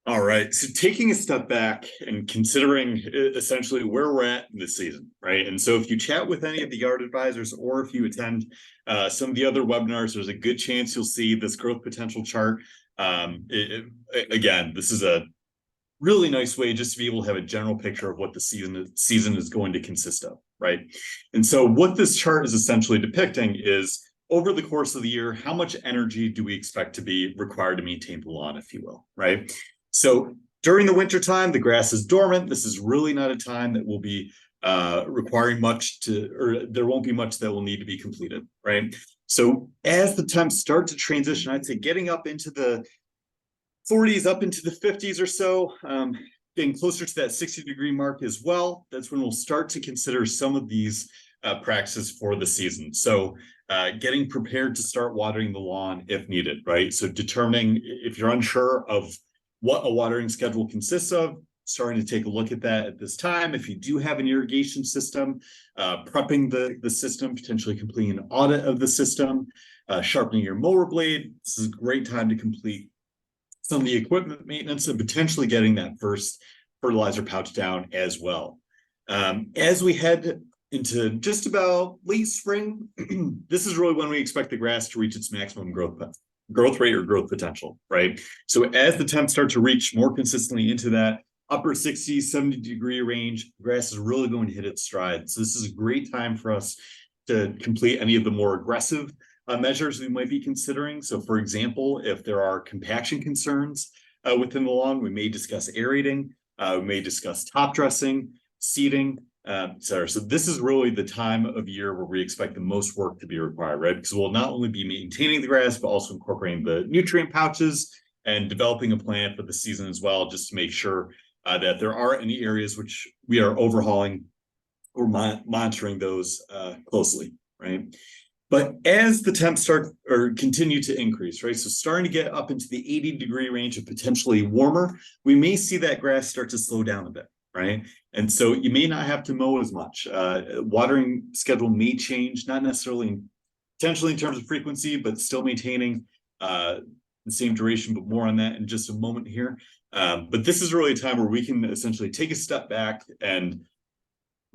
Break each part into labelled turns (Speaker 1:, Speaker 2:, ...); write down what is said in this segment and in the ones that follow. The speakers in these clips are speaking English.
Speaker 1: All right. So taking a step back and considering essentially where we're at in this season, right? And so if you chat with any of the yard advisors or if you attend some of the other webinars, there's a good chance you'll see this growth potential chart. Again, this is a really nice way just to be able to have a general picture of what the season is going to consist of, right? And so what this chart is essentially depicting is over the course of the year, how much energy do we expect to be required to maintain the lawn, if you will, right? So during the winter time, the grass is dormant. This is really not a time that will be requiring much or there won't be much that will need to be completed, right? So as the temps start to transition, I'd say getting up into the 40s, up into the 50s or so, getting closer to that 60-degree mark as well, that's when we'll start to consider some of these practices for the season. So getting prepared to start watering the lawn if needed, right? So determining if you're unsure of what a watering schedule consists of, starting to take a look at that at this time. If you do have an irrigation system, prepping the system, potentially completing an audit of the system, sharpening your mower blade. This is a great time to complete some of the equipment maintenance and potentially getting that first fertilizer pouch down as well. As we head into just about late spring, this is really when we expect the grass to reach its maximum growth rate or growth potential, right? So as the temps start to reach more consistently into that upper 60, 70-degree range, grass is really going to hit its stride. So this is a great time for us to complete any of the more aggressive measures we might be considering. So for example, if there are compaction concerns within the lawn, we may discuss aerating, we may discuss top dressing, seeding, et cetera. So this is really the time of year where we expect the most work to be required, right? Because we'll not only be maintaining the grass, but also incorporating the nutrient pouches and developing a plan for the season as well, just to make sure that there are any areas which we are overhauling or monitoring those closely, right? But as the temps start or continue to increase, right? So starting to get up into the 80-degree range of potentially warmer, we may see that grass start to slow down a bit, right? And so you may not have to mow as much. Watering schedule may change, not necessarily potentially in terms of frequency, but still maintaining the same duration, but more on that in just a moment here. But this is really a time where we can essentially take a step back and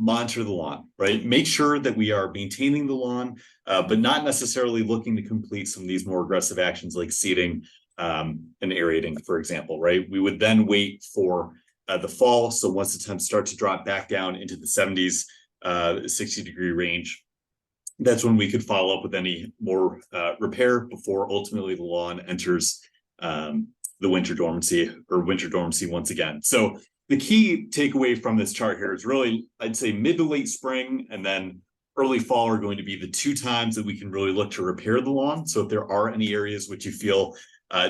Speaker 1: monitor the lawn, right? Make sure that we are maintaining the lawn, but not necessarily looking to complete some of these more aggressive actions like seeding and aerating, for example, right? We would then wait for the fall. So once the temps start to drop back down into the 70s, 60-degree range, that's when we could follow up with any more repair before ultimately the lawn enters the winter dormancy once again. So the key takeaway from this chart here is really, I'd say mid to late spring and then early fall are going to be the two times that we can really look to repair the lawn. So if there are any areas which you feel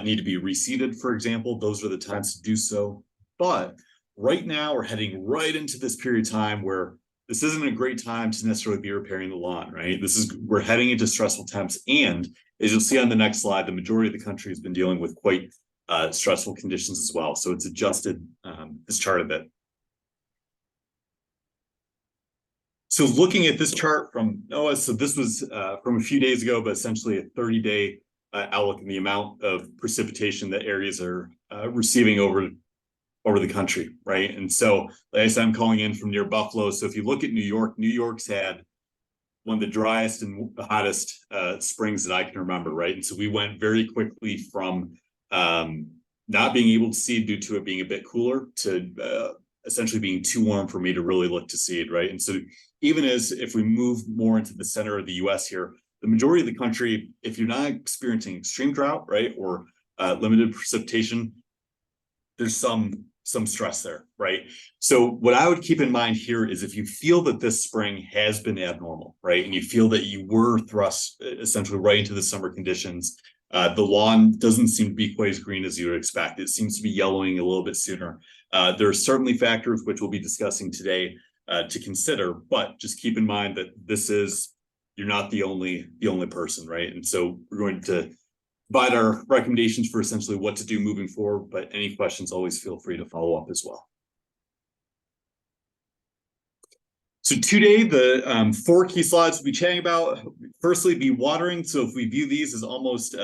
Speaker 1: need to be reseeded, for example, those are the times to do so. But right now we're heading right into this period of time where this isn't a great time to necessarily be repairing the lawn, right? We're heading into stressful temps. And as you'll see on the next slide, the majority of the country has been dealing with quite stressful conditions as well. So it's adjusted this chart a bit. So looking at this chart from NOAA, so this was from a few days ago, but essentially a 30-day outlook in the amount of precipitation that areas are receiving over the country, right? And so, like I said, I'm calling in from near Buffalo. So if you look at New York, New York's had one of the driest and the hottest springs that I can remember, right? And so we went very quickly from not being able to seed due to it being a bit cooler to essentially being too warm for me to really look to seed, right? And so even as if we move more into the center of the US here, the majority of the country, if you're not experiencing extreme drought, right, or limited precipitation, there's some stress there, right? So what I would keep in mind here is if you feel that this spring has been abnormal, right, and you feel that you were thrust essentially right into the summer conditions, the lawn doesn't seem to be quite as green as you would expect. It seems to be yellowing a little bit sooner. There are certainly factors which we'll be discussing today to consider, but just keep in mind that you're not the only person, right? And so we're going to provide our recommendations for essentially what to do moving forward, but any questions, always feel free to follow up as well. So today, the four key slides we'll be chatting about, firstly, be watering. So if we view these as almost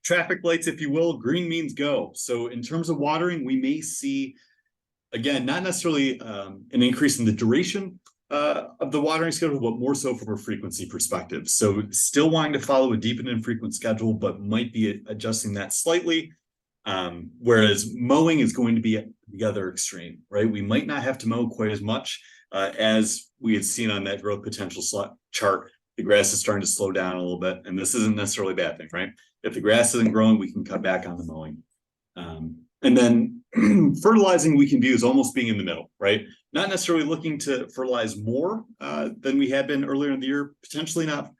Speaker 1: traffic lights, if you will, green means go. So in terms of watering, we may see, again, not necessarily an increase in the duration of the watering schedule, but more so from a frequency perspective. So still wanting to follow a deep and infrequent schedule, but might be adjusting that slightly. Whereas mowing is going to be the other extreme, right? We might not have to mow quite as much as we had seen on that growth potential chart. The grass is starting to slow down a little bit, and this isn't necessarily a bad thing, right? If the grass isn't growing, we can cut back on the mowing. And then fertilizing we can view as almost being in the middle, right? Not necessarily looking to fertilize more than we had been earlier in the year, potentially not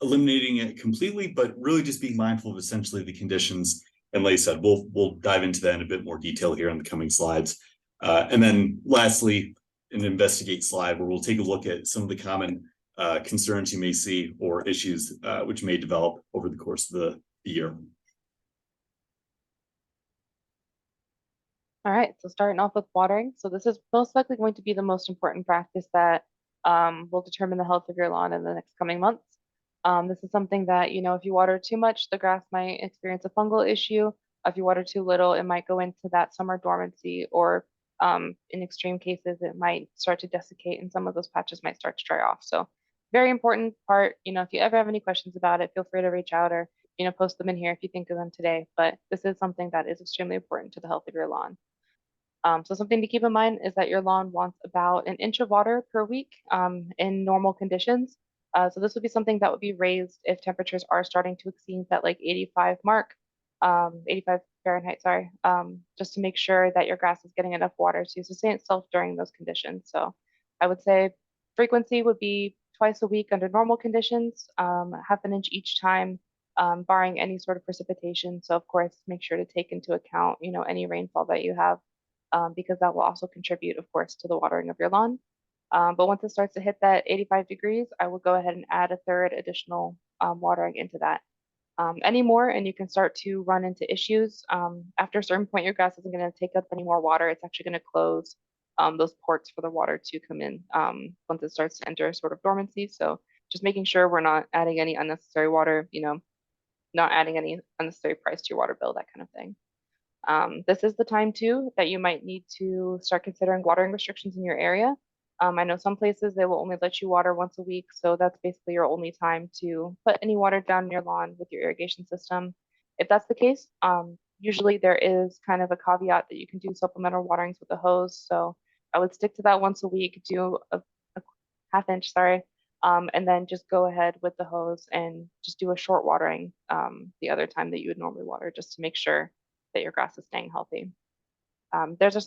Speaker 1: eliminating it completely, but really just being mindful of essentially the conditions. And like I said, we'll dive into that in a bit more detail here in the coming slides. And then lastly, an investigate slide where we'll take a look at some of the common concerns you may see or issues which may develop over the course of the year.
Speaker 2: All right, so starting off with watering. So this is most likely going to be the most important practice that will determine the health of your lawn in the next coming months. This is something that, if you water too much, the grass might experience a fungal issue. If you water too little, it might go into that summer dormancy, or in extreme cases, it might start to desiccate and some of those patches might start to dry off. So very important part, if you ever have any questions about it, feel free to reach out or, post them in here if you think of them today. But this is something that is extremely important to the health of your lawn. So something to keep in mind is that your lawn wants about an inch of water per week in normal conditions. So this would be something that would be raised if temperatures are starting to exceed that like 85 mark, 85 Fahrenheit, sorry, just to make sure that your grass is getting enough water to sustain itself during those conditions. So I would say frequency would be twice a week under normal conditions, half an inch each time, barring any sort of precipitation. So of course, make sure to take into account, any rainfall that you have because that will also contribute, of course, to the watering of your lawn. But once it starts to hit that 85 degrees, I will go ahead and add a third additional watering into that. Any more, and you can start to run into issues. After a certain point, your grass isn't going to take up any more water. It's actually going to close those ports for the water to come in once it starts to enter sort of dormancy. So just making sure we're not adding any unnecessary water, not adding any unnecessary price to your water bill, that kind of thing. This is the time too that you might need to start considering watering restrictions in your area. I know some places they will only let you water once a week, so that's basically your only time to put any water down in your lawn with your irrigation system. If that's the case, usually there is kind of a caveat that you can do supplemental waterings with a hose. So I would stick to that once a week, do a half inch, sorry, and then just go ahead with the hose and just do a short watering the other time that you would normally water, just to make sure that your grass is staying healthy. There's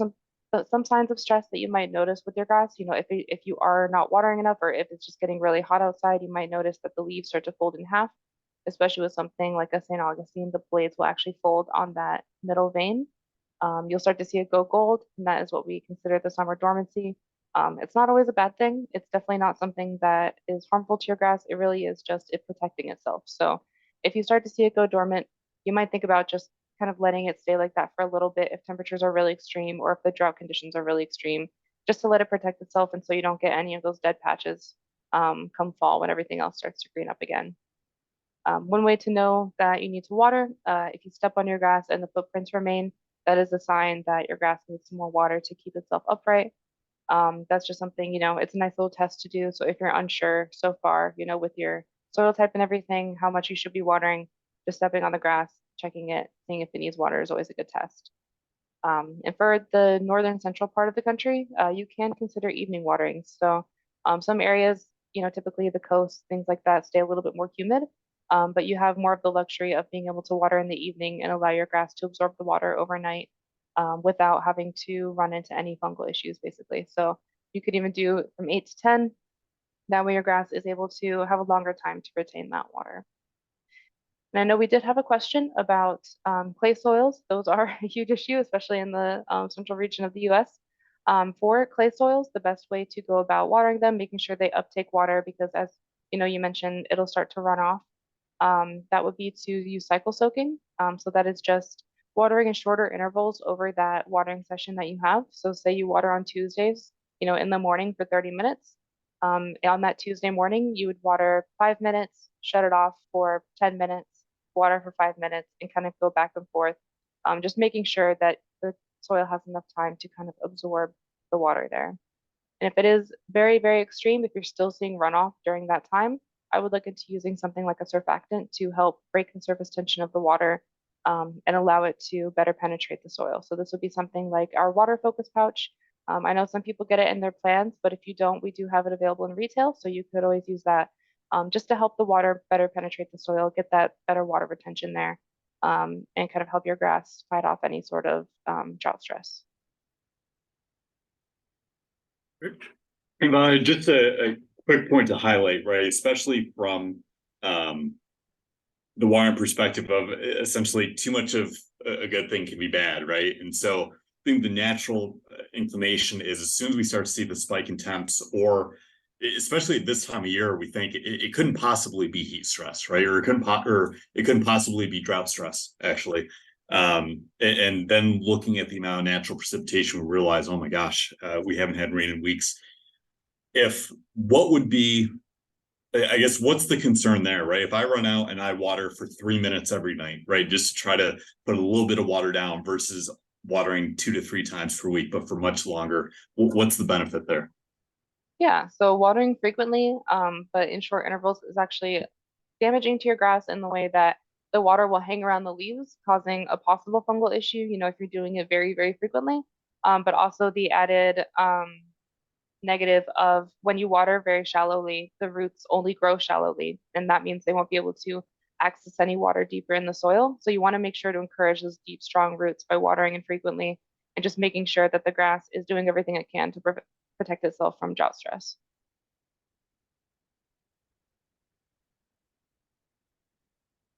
Speaker 2: some signs of stress that you might notice with your grass. If you are not watering enough, or if it's just getting really hot outside, you might notice that the leaves start to fold in half, especially with something like a St. Augustine. The blades will actually fold on that middle vein. You'll start to see it go gold, and that is what we consider the summer dormancy. It's not always a bad thing. It's definitely not something that is harmful to your grass. It really is just it protecting itself. So if you start to see it go dormant, you might think about just kind of letting it stay like that for a little bit if temperatures are really extreme or if the drought conditions are really extreme, just to let it protect itself and so you don't get any of those dead patches come fall when everything else starts to green up again. One way to know that you need to water, if you step on your grass and the footprints remain, that is a sign that your grass needs some more water to keep itself upright. That's just something, it's a nice little test to do. So if you're unsure so far, with your soil type and everything, how much you should be watering, just stepping on the grass, checking it, seeing if it needs water is always a good test. And for the northern central part of the country, you can consider evening watering. So some areas, typically the coast, things like that, stay a little bit more humid, but you have more of the luxury of being able to water in the evening and allow your grass to absorb the water overnight without having to run into any fungal issues, basically. So you could even do from 8 to 10. That way your grass is able to have a longer time to retain that water. And I know we did have a question about clay soils. Those are a huge issue, especially in the central region of the US. For clay soils, the best way to go about watering them, making sure they uptake water, because as you mentioned, it'll start to run off. That would be to use cycle soaking. So that is just watering in shorter intervals over that watering session that you have. So say you water on Tuesdays, in the morning for 30 minutes. On that Tuesday morning, you would water 5 minutes, shut it off for 10 minutes, water for 5 minutes, and kind of go back and forth, just making sure that the soil has enough time to kind of absorb the water there. And if it is very, very extreme, if you're still seeing runoff during that time, I would look into using something like a surfactant to help break the surface tension of the water, and allow it to better penetrate the soil. So this would be something like our water focus pouch. I know some people get it in their plants, but if you don't, we do have it available in retail. So you could always use that, just to help the water better penetrate the soil, get that better water retention there, and kind of help your grass fight off any sort of drought stress.
Speaker 1: And just a quick point to highlight, right? Especially from the watering perspective of essentially too much of a good thing can be bad, right? And so I think the natural inclination is as soon as we start to see the spike in temps, or especially at this time of year, we think it couldn't possibly be heat stress, right? Or it couldn't possibly be drought stress, actually. And then looking at the amount of natural precipitation, we realize, oh my gosh, we haven't had rain in weeks. What would be, I guess, what's the concern there, right? If I run out and I water for 3 minutes every night, right, just to try to put a little bit of water down versus watering 2 to 3 times per week, but for much longer, what's the benefit there?
Speaker 2: Yeah, so watering frequently, but in short intervals is actually damaging to your grass in the way that the water will hang around the leaves, causing a possible fungal issue, if you're doing it very, very frequently. But also the added negative of when you water very shallowly, the roots only grow shallowly, and that means they won't be able to access any water deeper in the soil. So you want to make sure to encourage those deep, strong roots by watering infrequently and just making sure that the grass is doing everything it can to protect itself from drought stress.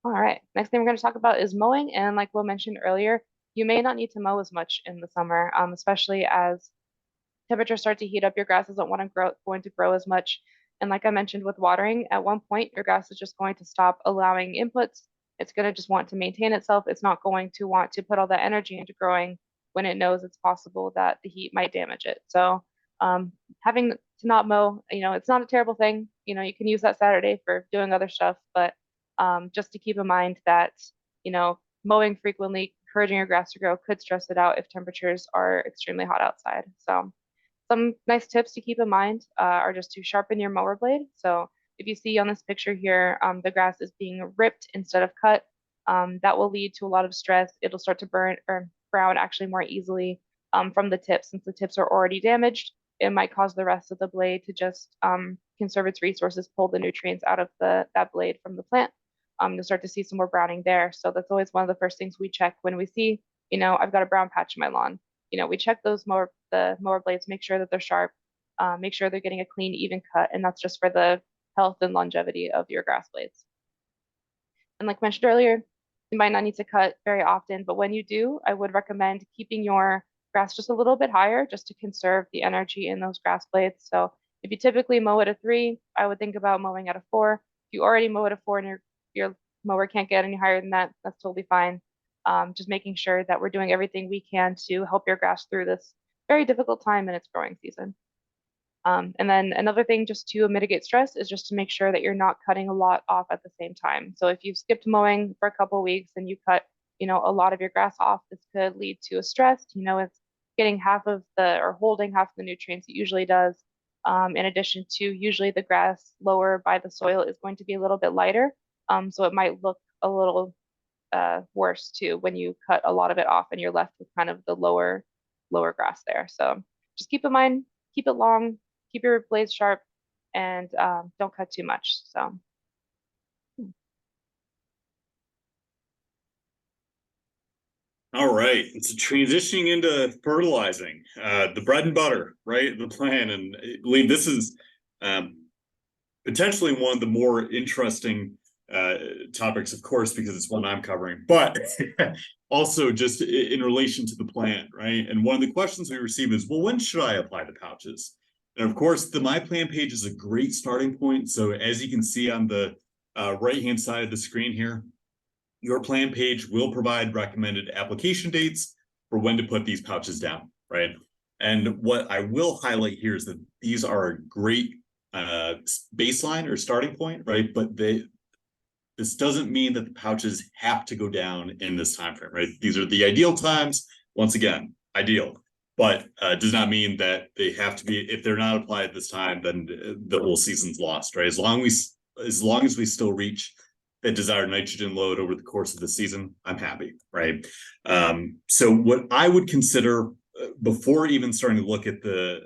Speaker 2: All right, next thing we're going to talk about is mowing. And like Will mentioned earlier, you may not need to mow as much in the summer, especially as temperatures start to heat up. Your grass isn't going to grow as much. And like I mentioned with watering, at one point, your grass is just going to stop allowing inputs. It's going to just want to maintain itself. It's not going to want to put all that energy into growing when it knows it's possible that the heat might damage it. So having to not mow, it's not a terrible thing. You can use that Saturday for doing other stuff, but just to keep in mind that, mowing frequently, encouraging your grass to grow could stress it out if temperatures are extremely hot outside. So some nice tips to keep in mind are just to sharpen your mower blade. So if you see on this picture here, the grass is being ripped instead of cut. That will lead to a lot of stress. It'll start to burn or brown actually more easily from the tips. Since the tips are already damaged, it might cause the rest of the blade to just conserve its resources, pull the nutrients out of that blade from the plant. You'll start to see some more browning there. So that's always one of the first things we check when we see, I've got a brown patch in my lawn. We check the mower blades, make sure that they're sharp, make sure they're getting a clean, even cut, and that's just for the health and longevity of your grass blades. And like mentioned earlier, you might not need to cut very often, but when you do, I would recommend keeping your grass just a little bit higher just to conserve the energy in those grass blades. So if you typically mow at a 3, I would think about mowing at a 4. If you already mow at a 4 and your mower can't get any higher than that, that's totally fine. Just making sure that we're doing everything we can to help your grass through this very difficult time in its growing season. And then another thing just to mitigate stress is just to make sure that you're not cutting a lot off at the same time. So if you've skipped mowing for a couple of weeks and you cut, a lot of your grass off, this could lead to a stress. It's getting holding half of the nutrients it usually does. In addition to usually the grass lower by the soil is going to be a little bit lighter. So it might look a little worse too when you cut a lot of it off and you're left with kind of the lower grass there. So just keep in mind, keep it long, keep your blades sharp, and don't cut too much. So
Speaker 1: All right, so transitioning into fertilizing, the bread and butter, right? The plan, and I believe this is potentially one of the more interesting topics, of course, because it's one I'm covering, but also just in relation to the plant, right? And one of the questions we receive is, well, when should I apply the pouches? And of course, the My Plan page is a great starting point. So as you can see on the right-hand side of the screen here, your plan page will provide recommended application dates for when to put these pouches down, right? And what I will highlight here is that these are a great baseline or starting point, right? But this doesn't mean that the pouches have to go down in this time frame, right? These are the ideal times. Once again, ideal, but does not mean that they have to be. If they're not applied at this time, then the whole season's lost, right? As long as we still reach that desired nitrogen load over the course of the season, I'm happy, right? So what I would consider before even starting to look at the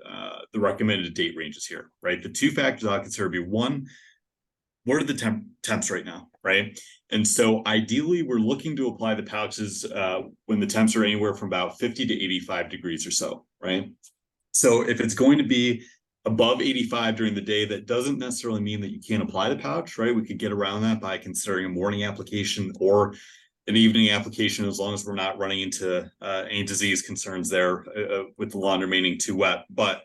Speaker 1: recommended date ranges here, right? The two factors I'll consider would be one, what are the temps right now, right? And so ideally, we're looking to apply the pouches when the temps are anywhere from about 50 to 85 degrees or so, right? So if it's going to be above 85 during the day, that doesn't necessarily mean that you can't apply the pouch, right? We could get around that by considering a morning application or an evening application, as long as we're not running into any disease concerns there with the lawn remaining too wet. But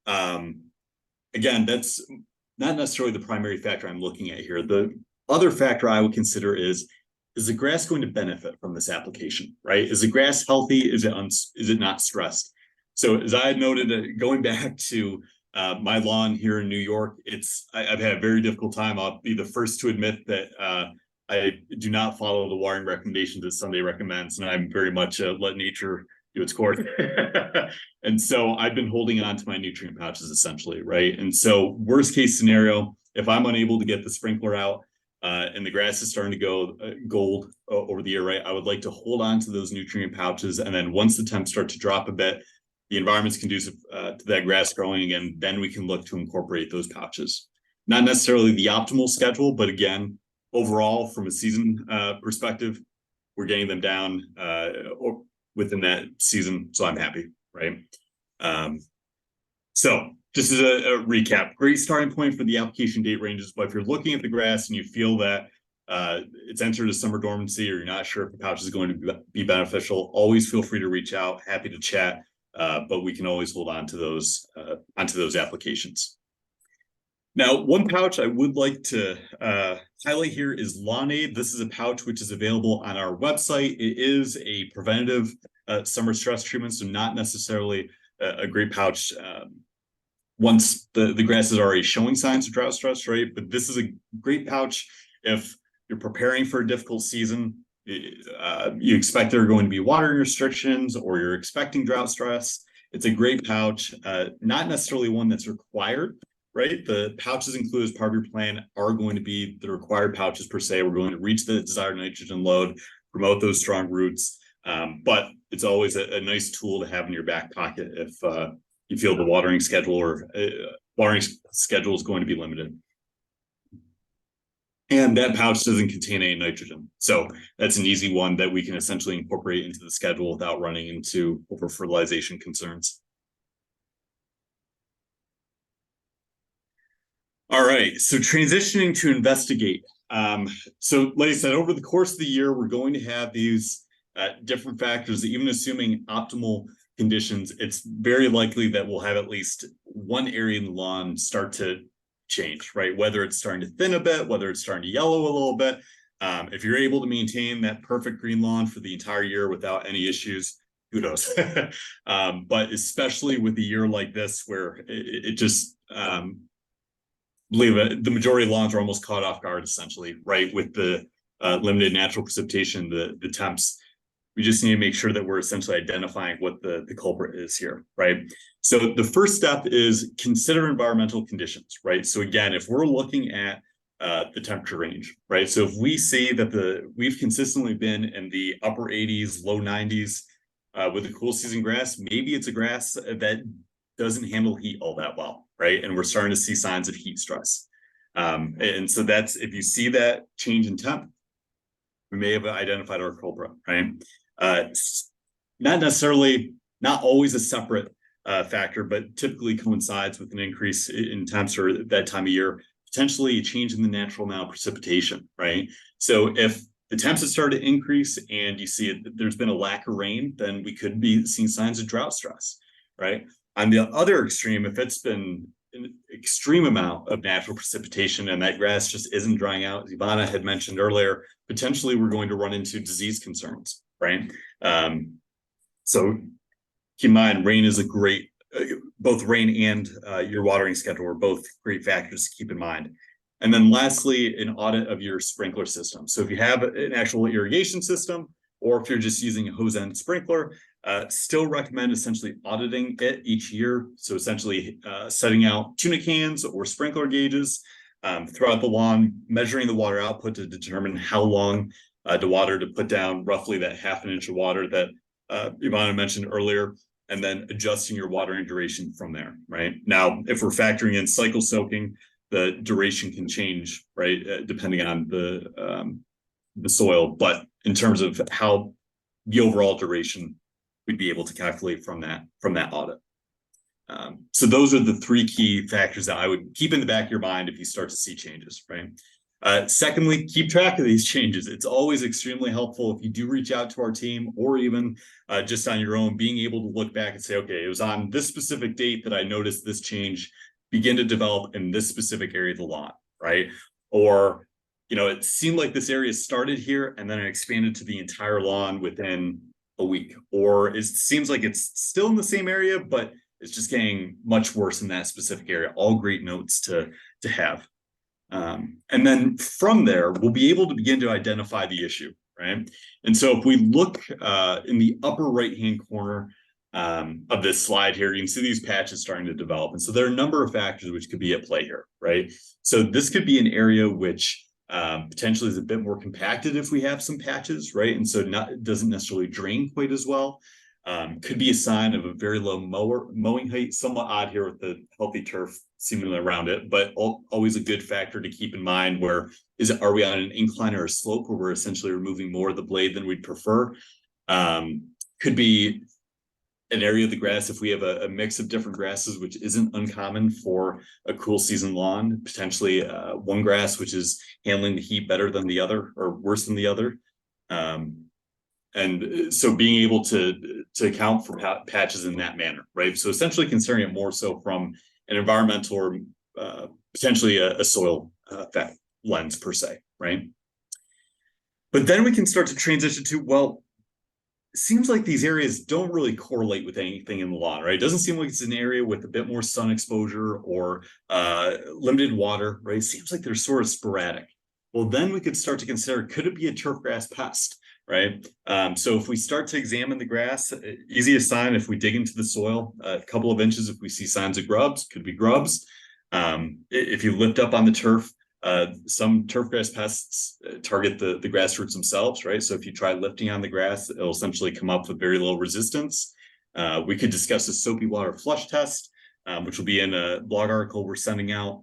Speaker 1: again, that's not necessarily the primary factor I'm looking at here. The other factor I would consider is the grass going to benefit from this application, right? Is the grass healthy? Is it not stressed? So as I had noted, going back to my lawn here in New York, I've had a very difficult time. I'll be the first to admit that I do not follow the watering recommendations that Sunday recommends, and I'm very much let nature do its course. And so I've been holding on to my nutrient pouches essentially, right? And so worst case scenario, if I'm unable to get the sprinkler out and the grass is starting to go gold over the year, right? I would like to hold on to those nutrient pouches. And then once the temps start to drop a bit, the environment's conducive to that grass growing again, then we can look to incorporate those pouches. Not necessarily the optimal schedule, but again, overall from a season perspective, we're getting them down or within that season. So I'm happy, right? So just as a recap, great starting point for the application date ranges. But if you're looking at the grass and you feel that it's entered a summer dormancy or you're not sure if the pouch is going to be beneficial, always feel free to reach out. Happy to chat, but we can always hold on to those applications. Now, one pouch I would like to highlight here is Lawn Aid. This is a pouch which is available on our website. It is a preventative summer stress treatment, so not necessarily a great pouch once the grass is already showing signs of drought stress, right? But this is a great pouch if you're preparing for a difficult season. You expect there are going to be watering restrictions or you're expecting drought stress. It's a great pouch, not necessarily one that's required, right? The pouches included as part of your plan are going to be the required pouches per se. We're going to reach the desired nitrogen load, promote those strong roots. But it's always a nice tool to have in your back pocket if you feel the watering schedule is going to be limited. And that pouch doesn't contain any nitrogen. So that's an easy one that we can essentially incorporate into the schedule without running into over-fertilization concerns. All right, so transitioning to investigate. So like I said, over the course of the year, we're going to have these different factors. Even assuming optimal conditions, it's very likely that we'll have at least one area in the lawn start to change, right? Whether it's starting to thin a bit, whether it's starting to yellow a little bit. If you're able to maintain that perfect green lawn for the entire year without any issues, kudos. But especially with a year like this, where it just believe it, the majority of lawns are almost caught off guard, essentially, right? With the limited natural precipitation, the temps. We just need to make sure that we're essentially identifying what the culprit is here, right? So the first step is consider environmental conditions, right? So again, if we're looking at the temperature range, right? So if we see that we've consistently been in the upper 80s, low 90s with a cool season grass, maybe it's a grass that doesn't handle heat all that well, right? And we're starting to see signs of heat stress. And so that's, if you see that change in temp, we may have identified our culprit, right? Not always a separate factor, but typically coincides with an increase in temps or that time of year, potentially a change in the natural amount of precipitation, right? So if the temps have started to increase and you see there's been a lack of rain, then we could be seeing signs of drought stress, right? On the other extreme, if it's been an extreme amount of natural precipitation and that grass just isn't drying out, as Ivana had mentioned earlier, potentially we're going to run into disease concerns, right? So keep in mind, rain is a great both rain and your watering schedule are both great factors to keep in mind. And then lastly, an audit of your sprinkler system. So if you have an actual irrigation system, or if you're just using a hose end sprinkler, still recommend essentially auditing it each year. So essentially setting out tuna cans or sprinkler gauges throughout the lawn, measuring the water output to determine how long to water to put down roughly that ½ inch of water that Ivana mentioned earlier, and then adjusting your watering duration from there, right? Now, if we're factoring in cycle soaking, the duration can change, right, depending on the soil. But in terms of how the overall duration, we'd be able to calculate from that audit. So those are the 3 key factors that I would keep in the back of your mind if you start to see changes, right? Secondly, keep track of these changes. It's always extremely helpful if you do reach out to our team, or even just on your own, being able to look back and say, okay, it was on this specific date that I noticed this change begin to develop in this specific area of the lawn, right? Or, it seemed like this area started here and then it expanded to the entire lawn within a week. Or it seems like it's still in the same area, but it's just getting much worse in that specific area. All great notes to have. And then from there, we'll be able to begin to identify the issue, right? And so if we look in the upper right-hand corner of this slide here, you can see these patches starting to develop. And so there are a number of factors which could be at play here, right? So this could be an area which potentially is a bit more compacted if we have some patches, right? And so doesn't necessarily drain quite as well. Could be a sign of a very low mowing height, somewhat odd here with the healthy turf seemingly around it, but always a good factor to keep in mind. Are we on an incline or a slope where we're essentially removing more of the blade than we'd prefer? Could be an area of the grass if we have a mix of different grasses, which isn't uncommon for a cool season lawn, potentially one grass which is handling the heat better than the other or worse than the other. And so being able to account for patches in that manner, right? So essentially considering it more so from an environmental or potentially a soil effect lens per se, right? But then we can start to transition to, well, it seems like these areas don't really correlate with anything in the lawn, right? It doesn't seem like it's an area with a bit more sun exposure or limited water, right? It seems like they're sort of sporadic. Well, then we could start to consider, could it be a turfgrass pest? Right. So if we start to examine the grass, easiest sign if we dig into the soil a couple of inches, if we see signs of grubs, could be grubs. If you lift up on the turf, some turfgrass pests target the grass roots themselves, right? So if you try lifting on the grass, it'll essentially come up with very low resistance. We could discuss a soapy water flush test, which will be in a blog article we're sending out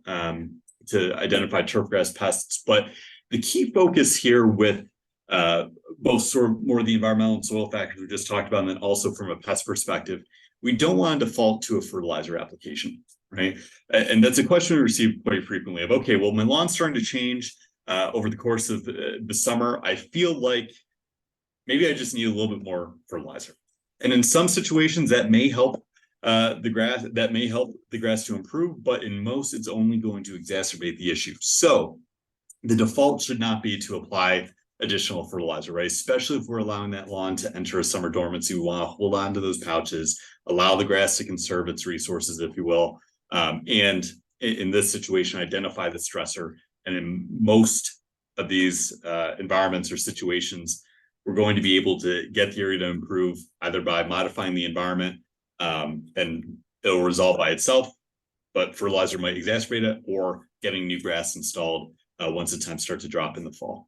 Speaker 1: to identify turfgrass pests. But the key focus here with both sort of more the environmental and soil factors we just talked about, and then also from a pest perspective, we don't want to default to a fertilizer application, right? And that's a question we receive quite frequently of, okay, well, my lawn's starting to change over the course of the summer. I feel like maybe I just need a little bit more fertilizer. And in some situations that may help the grass to improve, but in most it's only going to exacerbate the issue. So the default should not be to apply additional fertilizer, right? Especially if we're allowing that lawn to enter a summer dormancy. We want to hold on to those pouches, allow the grass to conserve its resources, if you will. And in this situation, identify the stressor. And in most of these environments or situations, we're going to be able to get the area to improve either by modifying the environment and it'll resolve by itself, but fertilizer might exacerbate it, or getting new grass installed once the temps start to drop in the fall.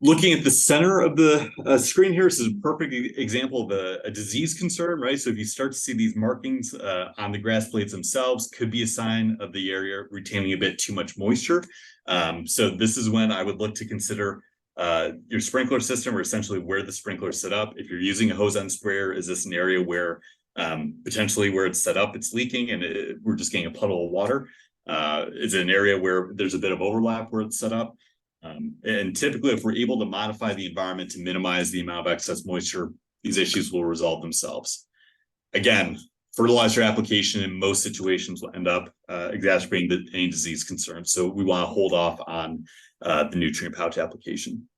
Speaker 1: Looking at the center of the screen here, this is a perfect example of a disease concern, right? So if you start to see these markings on the grass blades themselves, could be a sign of the area retaining a bit too much moisture. So this is when I would look to consider your sprinkler system, or essentially where the sprinkler is set up. If you're using a hose end sprayer, is this an area where potentially where it's set up, it's leaking and we're just getting a puddle of water? Is it an area where there's a bit of overlap where it's set up? And typically, if we're able to modify the environment to minimize the amount of excess moisture, these issues will resolve themselves. Again, fertilizer application in most situations will end up exacerbating any disease concerns. So we want to hold off on the nutrient pouch application.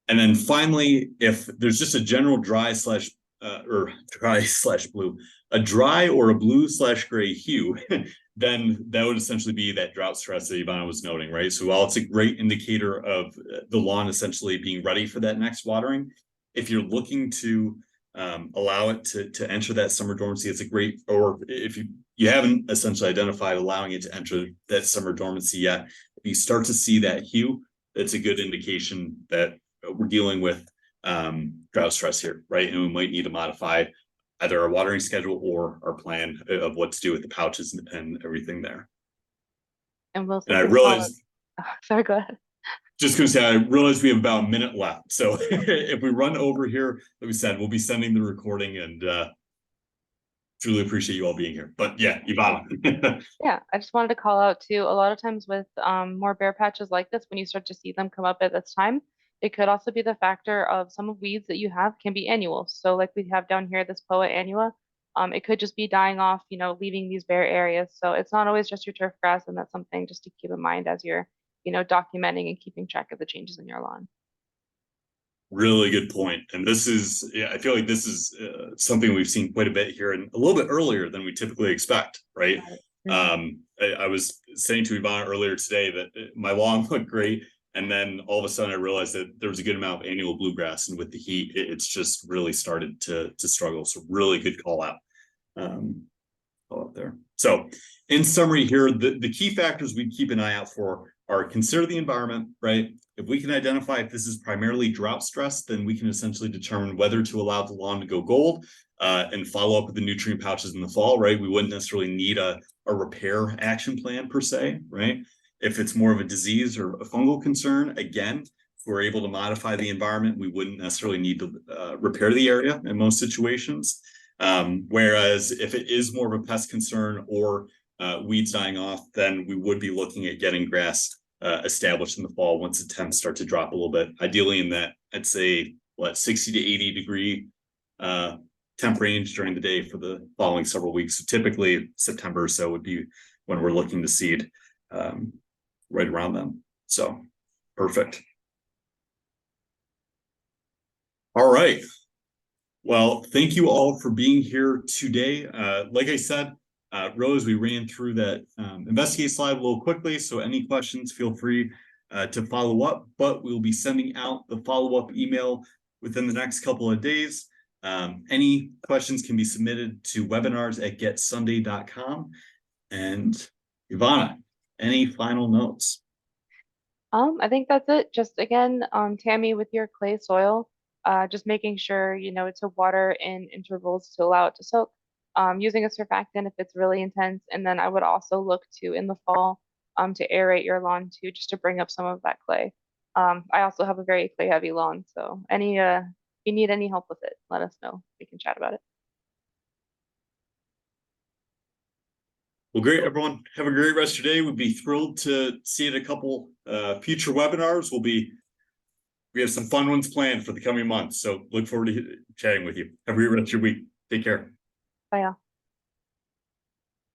Speaker 1: And then finally, if there's just a general dry / or dry/blue, a dry or a blue/gray hue, then that would essentially be that drought stress that Ivana was noting, right? So while it's a great indicator of the lawn essentially being ready for that next watering, if you're looking to allow it to enter that summer dormancy, it's a great, or if you haven't essentially identified allowing it to enter that summer dormancy yet, if you start to see that hue, that's a good indication that we're dealing with drought stress here, right? And we might need to modify either our watering schedule or our plan of what to do with the pouches and everything there.
Speaker 2: And we'll
Speaker 1: And I realized,
Speaker 2: sorry, go ahead.
Speaker 1: just gonna say, I realized we have about a minute left. So if we run over here, like we said, we'll be sending the recording, and truly appreciate you all being here. But yeah, Ivana.
Speaker 2: Yeah, I just wanted to call out too, a lot of times with more bare patches like this, when you start to see them come up at this time, it could also be the factor of some of weeds that you have can be annual. So like we have down here, this Poa annua, it could just be dying off, leaving these bare areas. So it's not always just your turf grass, and that's something just to keep in mind as you're, documenting and keeping track of the changes in your lawn.
Speaker 1: Really good point. And this is, yeah, I feel like this is something we've seen quite a bit here, and a little bit earlier than we typically expect, right? I was saying to Ivana earlier today that my lawn looked great, and then all of a sudden I realized that there was a good amount of annual bluegrass, and with the heat, it's just really started to struggle. So really good call out. There. So in summary here, the key factors we keep an eye out for are consider the environment, right? If we can identify if this is primarily drought stress, then we can essentially determine whether to allow the lawn to go gold and follow up with the nutrient pouches in the fall, right? We wouldn't necessarily need a repair action plan per se, right? If it's more of a disease or a fungal concern, again, if we're able to modify the environment, we wouldn't necessarily need to repair the area in most situations. Whereas if it is more of a pest concern or weeds dying off, then we would be looking at getting grass established in the fall once the temps start to drop a little bit. Ideally in that, I'd say, 60 to 80 degree temp range during the day for the following several weeks. So typically September or so would be when we're looking to seed right around them. So perfect. All right. Well, thank you all for being here today. Like I said, Rose, we ran through that investigate slide a little quickly. So any questions, feel free to follow up, but we'll be sending out the follow-up email within the next couple of days. Any questions can be submitted to webinars@getsunday.com. And Ivana, any final notes?
Speaker 2: I think that's it. Just again, Tammy, with your clay soil, just making sure, to water in intervals to allow it to soak. Using a surfactant if it's really intense. And then I would also look to, in the fall, to aerate your lawn too, just to bring up some of that clay. I also have a very clay heavy lawn, so if you need any help with it, let us know. We can chat about it.
Speaker 1: Well, great, everyone. Have a great rest of your day. We'd be thrilled to see you at a couple future webinars. We have some fun ones planned for the coming months. So look forward to chatting with you. Have a great rest of your week. Take care.
Speaker 2: Bye, y'all.